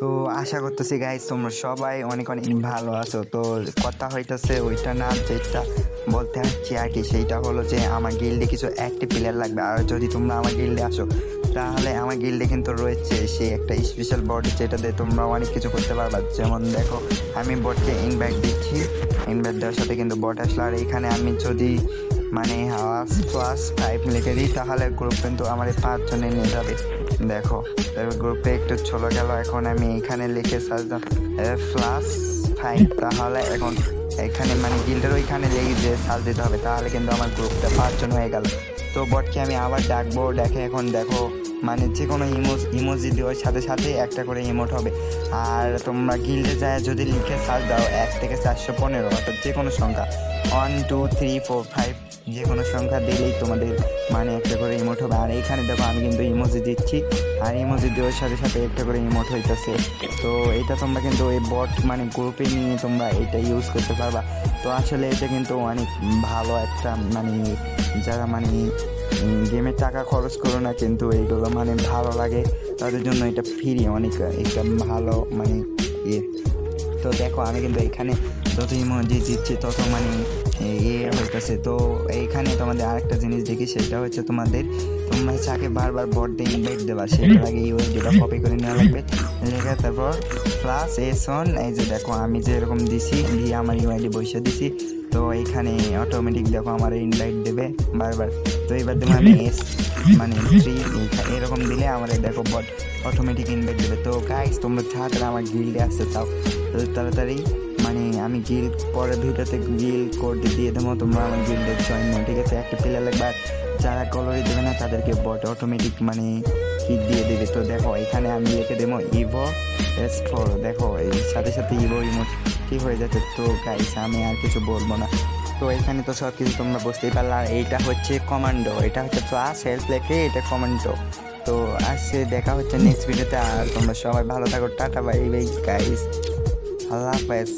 তো আশা করতেছি গাইস তোমরা সবাই অনেক অনেক ভালো আছো। তো কথা হইতেছে ওইটা না, যেটা বলতে চাচ্ছি আর কি, সেইটা হলো যে আমার গিল্ডে কিছু অ্যাক্টিভ প্লেয়ার লাগবে। আর যদি তোমরা আমার গিল্ডে আসো তাহলে আমার গিল্ডে কিন্তু রয়েছে সেই একটা স্পেশাল বডি, যেটাতে তোমরা অনেক কিছু করতে পারবা। যেমন দেখো, আমি বটকে ইনভাইট দিচ্ছি, ইনভাইট দেওয়ার সাথে কিন্তু বট আসলো। আর এখানে আমি যদি মানে +5 লিখে দিই তাহলে গ্রুপ কিন্তু আমার 5 জনে নিয়ে যাবে। দেখো তারপর গ্রুপে একটু চলে গেল। এখন আমি এখানে লিখে সার্চ +5, তাহলে এখন এখানে মানে গিল্ডের ওইখানে লেগে যে সার্চ দিতে হবে, তাহলে কিন্তু আমার গ্রুপটা 5 জন হয়ে গেল। তো বটকে আমি আবার ডাকবো, দেখে এখন দেখো মানে যে কোনো ইমোজি দেওয়ার সাথে সাথে একটা করে ইমোট হবে। আর তোমরা গিল্ডে যায় যদি লিখে সার্চ দাও 1 থেকে 415, অর্থাৎ যে কোনো সংখ্যা 1 2 3 4 5 যে কোনো সংখ্যা দিলেই তোমাদের মানে একটা করে ইমোট হবে। আর এইখানে দেখো আমি কিন্তু ইমোজি দিচ্ছি, আর ইমোজি দেওয়ার সাথে সাথে একটা করে ইমোট হইতেছে। তো এটা তোমরা কিন্তু এই বট মানে গ্রুপে নিয়ে তোমরা এটা ইউজ করতে পারবা। তো আসলে এটা কিন্তু অনেক ভালো একটা মানে যারা মানে গেমের টাকা খরচ করো না কিন্তু এইগুলো মানে ভালো লাগে তাদের জন্য এটা ফ্রি, অনেক একটা ভালো মানে ইয়ে। তো দেখো আমি কিন্তু এখানে যত ইমোজি দিচ্ছি তত মানে হইতেছে। তো এইখানে তোমাদের আরেকটা জিনিস দেখি, সেটা হচ্ছে তোমরা চাকে বারবার বট দিয়ে ইনভাইট দেবা, সেটার আগে ইউএসডিটা কপি করে নেওয়া লাগবে, লেখা তারপর +S1। এই যে দেখো আমি যে এরকম দিছি দিয়ে আমার ইউআইডি বসে দিছি, তো এইখানে অটোমেটিক দেখো আমার ইনভাইট দেবে বারবার। তো এবার দেবো আমি মানে 3 এরকম দিলে আমার দেখো বট অটোমেটিক ইনভাইট দেবে। তো গাইস তোমরা তাড়াতাড়ি আমার গিল্ডে আসতে চাও তাড়াতাড়ি মানে আমি গিল্ড পরের ভিডিওতে গিল্ড কোড দিয়ে দেবো, তোমরা আমার গিল্ডে জয়েন করো, ঠিক আছে? একটা প্লেয়ার লাগবে, আর যারা কলরি দেবে না তাদেরকে বট অটোমেটিক মানে কিক দিয়ে দেবে। তো দেখো এখানে আমি লিখে দেবো ইভো S4, দেখো এই সাথে সাথে ইভো ইমোট ঠিক হয়ে যাচ্ছে। তো গাইস আমি আর কিছু বলবো না, তো এখানে তো সব কিছু তোমরা বুঝতেই পারলে। আর এইটা হচ্ছে কমান্ডো, এটা হচ্ছে +হেল্প লেখে এটা কমান্ডো। তো আজকে দেখা হচ্ছে নেক্সট ভিডিওতে। আর তোমরা সবাই ভালো থাকো, টাটা বাই বাই গাইস, আল্লাহ হাফেজ।